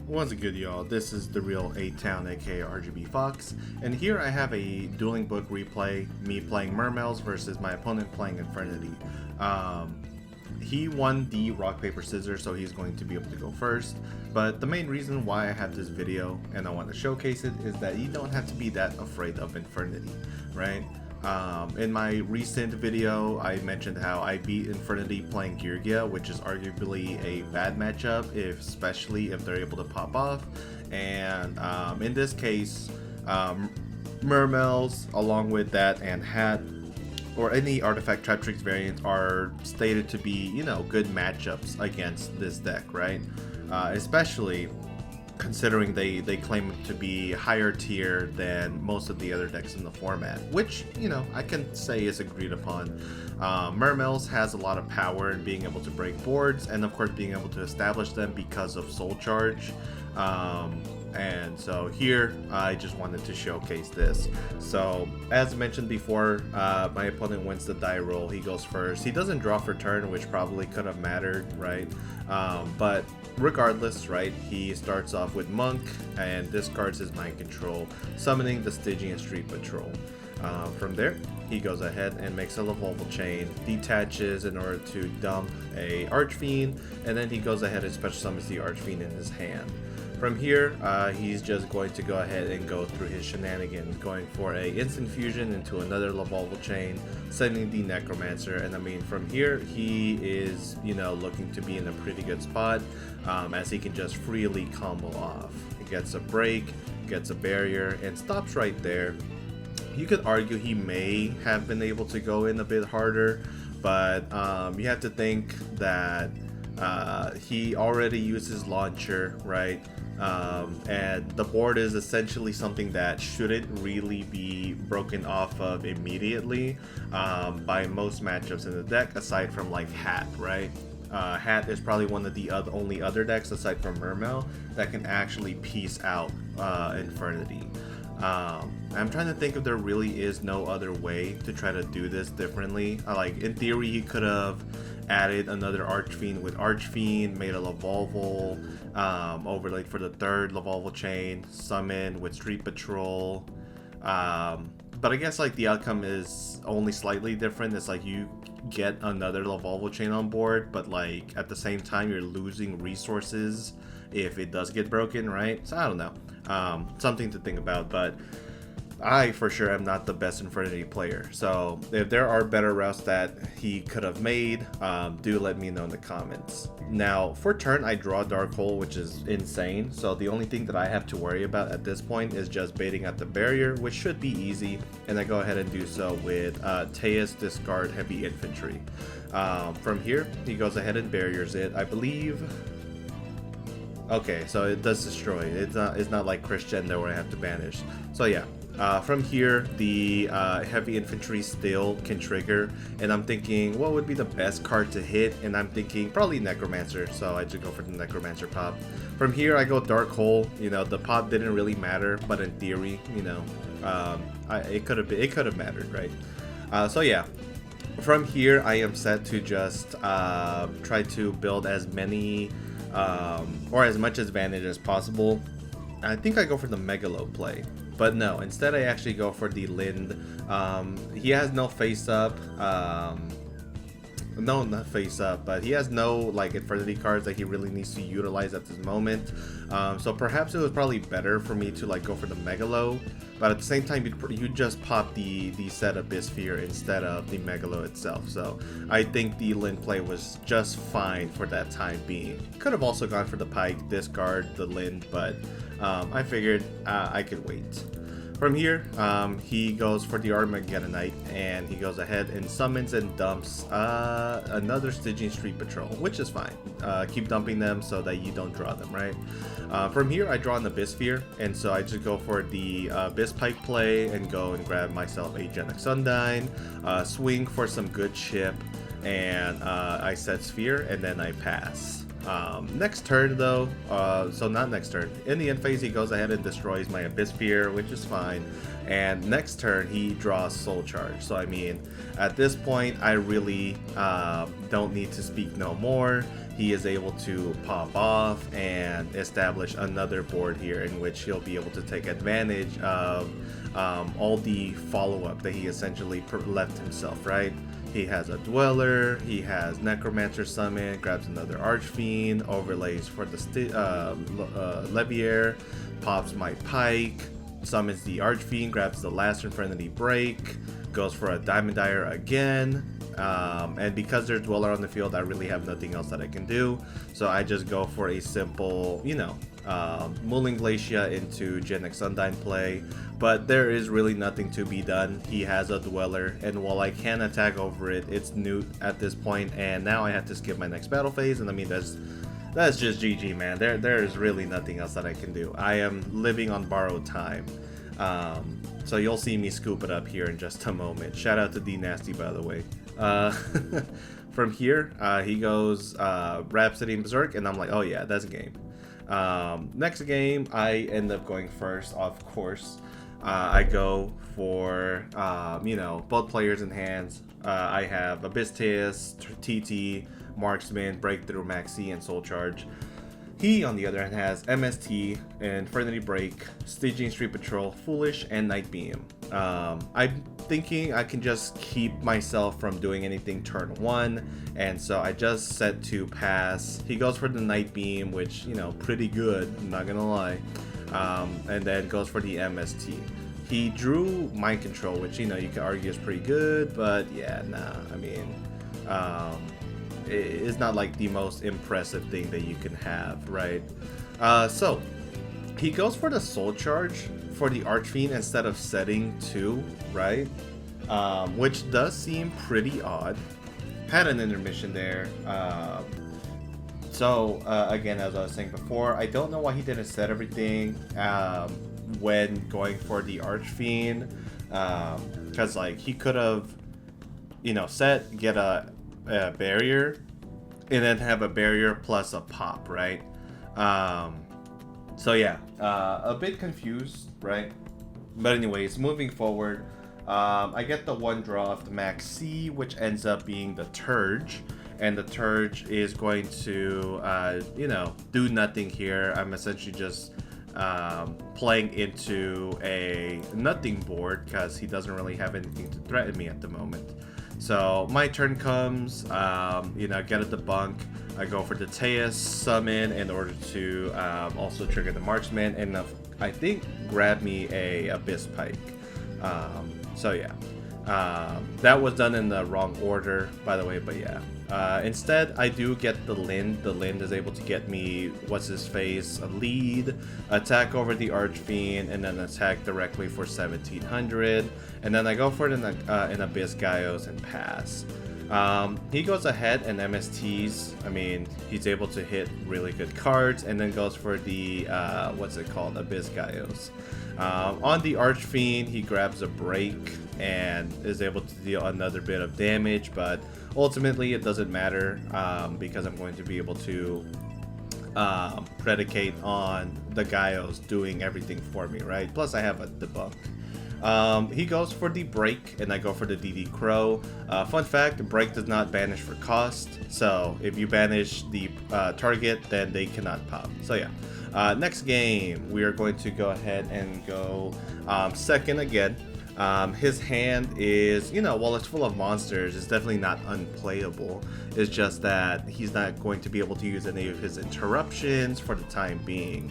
What's good, y'all? This is the real 8-Town, aka RGB Fox, and here I have a dueling book replay, me playing Mermails versus my opponent playing Infernity. He won the rock, paper, scissors, so he's going to be able to go first, but the main reason why I have this video and I want to showcase it is that you don't have to be that afraid of Infernity, right? In my recent video, I mentioned how I beat Infernity playing Geargia, which is arguably a bad matchup, especially if they're able to pop off. And in this case, Mermails, along with that, and Hat, or any Artifact Trap Tricks variants are stated to be, you know, good matchups against this deck, right? Especially considering they claim to be higher tier than most of the other decks in the format, which, you know, I can say is agreed upon. Mermails has a lot of power in being able to break boards and of course being able to establish them because of Soul Charge. And so here I just wanted to showcase this. So as mentioned before, my opponent wins the die roll. He goes first. He doesn't draw for turn, which probably could have mattered, right? But regardless, right, he starts off with Monk and discards his Mind Control, summoning the Stygian Street Patrol. From there, he goes ahead and makes a Levolval Chain, detaches in order to dump a Archfiend, and then he goes ahead and special summons the Archfiend in his hand. From here, he's just going to go ahead and go through his shenanigans, going for a instant fusion into another Levolval Chain, sending the Necromancer, and I mean from here he is, you know, looking to be in a pretty good spot, as he can just freely combo off. He gets a break, gets a barrier, and stops right there. You could argue he may have been able to go in a bit harder, but you have to think that he already uses launcher, right? And the board is essentially something that shouldn't really be broken off of immediately by most matchups in the deck, aside from like Hat, right? Hat is probably one of the only other decks aside from Mermail that can actually piece out Infernity. I'm trying to think if there really is no other way to try to do this differently. Like in theory, he could have added another Archfiend with Archfiend, made a Levolval, overlaid for the third Levolval Chain, summon with Street Patrol. But I guess like the outcome is only slightly different. It's like you get another Levolval Chain on board, but like at the same time you're losing resources if it does get broken, right? So I don't know. Something to think about, but I for sure am not the best Infernity player. So if there are better routes that he could have made, do let me know in the comments. Now for turn, I draw Dark Hole, which is insane. So the only thing that I have to worry about at this point is just baiting out the barrier, which should be easy. And I go ahead and do so with Teus discard Heavy Infantry. From here, he goes ahead and barriers it, I believe. Okay, so it does destroy. It's not like Crescendo where I have to banish. So yeah. From here, the Heavy Infantry still can trigger, and I'm thinking what would be the best card to hit, and I'm thinking probably Necromancer, so I just go for the Necromancer pop. From here, I go Dark Hole. You know, the pop didn't really matter, but in theory, you know, it could have mattered, right? So yeah. From here, I am set to just try to build as many or as much advantage as possible. I think I go for the Megalo play. But no, instead I actually go for the Lind. He has no face up. No, not face up, but he has no like Infernity cards that he really needs to utilize at this moment. So perhaps it was probably better for me to like go for the Megalo, but at the same time you just pop the set Abyssphere instead of the Megalo itself. So I think the Lind play was just fine for that time being. Could have also gone for the Pike, discard the Lind, but I figured I could wait. From here, he goes for the Armageddonite, and he goes ahead and summons and dumps another Stygian Street Patrol, which is fine. Keep dumping them so that you don't draw them, right? From here, I draw an Abyssphere, and so I just go for the Abyss Pike play and go and grab myself a Genex Sundine, swing for some good chip, and I set Sphere, and then I pass. Next turn though, so not next turn, in the end phase he goes ahead and destroys my Abyssphere, which is fine, and next turn he draws Soul Charge. So I mean, at this point I really don't need to speak no more. he is able to pop off and establish another board here in which he'll be able to take advantage of all the follow-up that he essentially left himself, right? He has a Dweller, he has Necromancer Summon, grabs another Archfiend, overlays for the Leviair, pops my Pike, summons the Archfiend, grabs the last Infernity Break, goes for a Diamond Dire again, and because there's Dweller on the field, I really have nothing else that I can do, so I just go for a simple, Mulling Glacia into Genex Undyne play, but there is really nothing to be done. He has a Dweller, and while I can attack over it, it's Newt at this point, and now I have to skip my next battle phase, and I mean, that's just GG, man. There is really nothing else that I can do. I am living on borrowed time. So you'll see me scoop it up here in just a moment. Shout out to D Nasty, by the way. From here, he goes Rhapsody and Berserk, and I'm like, oh yeah, that's a game. Next game, I end up going first, of course. I go for, both players in hands. I have Abyssteus, TT, Marksman, Breakthrough, Maxi, and Soul Charge. He, on the other hand, has MST, Infernity Break, Stygian Street Patrol, Foolish, and Night Beam. I'm thinking I can just keep myself from doing anything turn 1, and so I just set to pass. He goes for the Night Beam, which, pretty good, I'm not gonna lie, and then goes for the MST. He drew Mind Control, which, you could argue is pretty good, but yeah, nah, I mean, it's not like the most impressive thing that you can have, right? So he goes for the Soul Charge for the Archfiend instead of setting 2, right? Which does seem pretty odd. Had an intermission there. Again, as I was saying before, I don't know why he didn't set everything when going for the Archfiend, because he could have, set, get a barrier, and then have a barrier plus a pop, right? So yeah, a bit confused, right? But anyways, moving forward, I get the one draw of the Max C, which ends up being the Turge, and the Turge is going to, do nothing here. I'm essentially just playing into a nothing board because he doesn't really have anything to threaten me at the moment. So my turn comes, get a debunk. I go for the Teus summon in order to also trigger the Marksman, and I think grab me a Abyss Pike. So yeah, that was done in the wrong order, by the way, but yeah. Instead, I do get the Lind. The Lind is able to get me, a lead, attack over the Archfiend, and then attack directly for 1700. And then I go for it in Abyss Gaios and pass. He goes ahead and MSTs. I mean, he's able to hit really good cards, and then goes for the, Abyss Gaios. On the Archfiend, he grabs a break and is able to deal another bit of damage, but ultimately it doesn't matter because I'm going to be able to predicate on the Gaios doing everything for me, right? Plus I have a debunk. He goes for the break, and I go for the DD Crow. Fun fact, break does not banish for cost, so if you banish the target, then they cannot pop. So yeah. Next game, we are going to go ahead and go second again. His hand is, while it's full of monsters, it's definitely not unplayable. It's just that he's not going to be able to use any of his interruptions for the time being.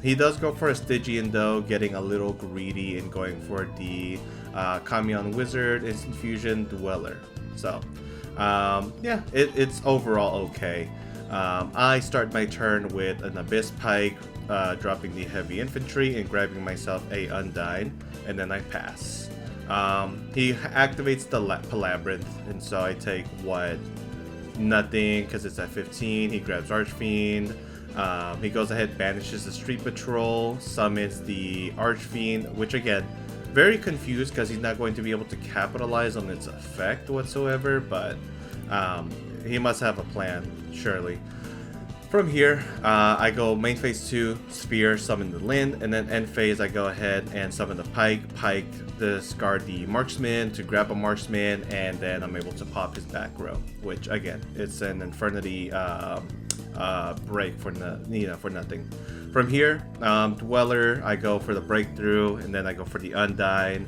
He does go for a Stygian though, getting a little greedy and going for the Kamion Wizard, Instant Fusion, Dweller. So, it's overall okay. I start my turn with an Abyss Pike, dropping the Heavy Infantry and grabbing myself a Undyne, and then I pass. He activates the Palabyrinth, and so I take nothing because it's at 15. He grabs Archfiend. He goes ahead, banishes the Street Patrol, summons the Archfiend, which again, very confused because he's not going to be able to capitalize on its effect whatsoever, but he must have a plan, surely. From here, I go main phase 2, Sphere, summon the Lind, and then end phase I go ahead and summon the Pike. Pike, discard the Marksman to grab a Marksman, and then I'm able to pop his back row, which again, it's an Infernity break for for nothing. From here, Dweller, I go for the Breakthrough, and then I go for the Undyne.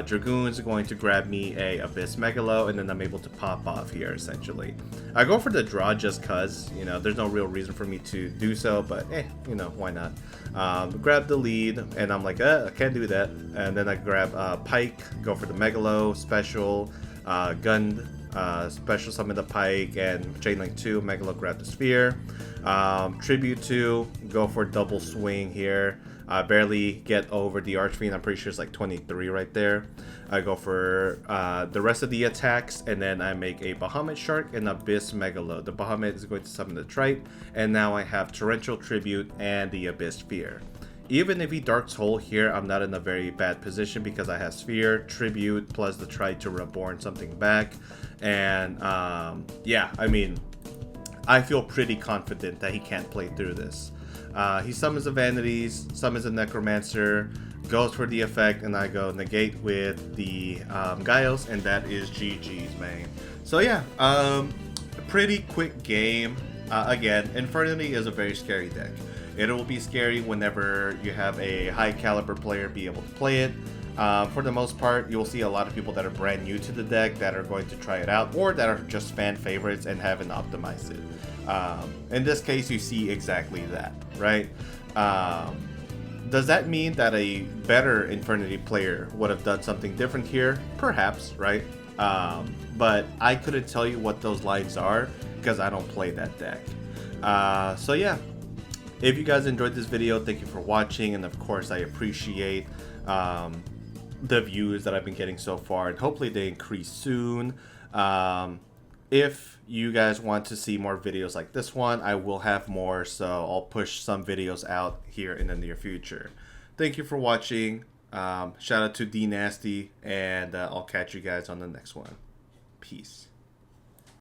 Dragoon's going to grab me a Abyss Megalo, and then I'm able to pop off here, essentially. I go for the draw just cause, there's no real reason for me to do so, but why not? Grab the lead, and I'm like, I can't do that. And then I grab Pike, go for the Megalo, special, Gun, special summon the Pike, and Chain Link 2, Megalo grab the Sphere. Tribute 2, go for double swing here. Barely get over the Archfiend. I'm pretty sure it's like 23 right there. I go for the rest of the attacks, and then I make a Bahamut Shark and Abyss Megalo. The Bahamut is going to summon the Trite, and now I have Torrential Tribute and the Abyss Sphere. Even if he Dark's Hole here, I'm not in a very bad position because I have Sphere, Tribute, plus the Trite to Reborn something back. And yeah, I mean, I feel pretty confident that he can't play through this. He summons the Vanities, summons the Necromancer, goes for the effect, and I go negate with the Gaios, and that is GG's, man. So yeah, pretty quick game. Again, Infernity is a very scary deck. It will be scary whenever you have a high caliber player be able to play it. For the most part, you'll see a lot of people that are brand new to the deck that are going to try it out, or that are just fan favorites and haven't optimized it. In this case, you see exactly that, right? Does that mean that a better Infernity player would have done something different here? Perhaps, right? But I couldn't tell you what those lines are because I don't play that deck. So yeah, if you guys enjoyed this video, thank you for watching, and of course I appreciate the views that I've been getting so far, and hopefully they increase soon. If you guys want to see more videos like this one, I will have more, so I'll push some videos out here in the near future. Thank you for watching. Shout out to D Nasty, and I'll catch you guys on the next one. Peace.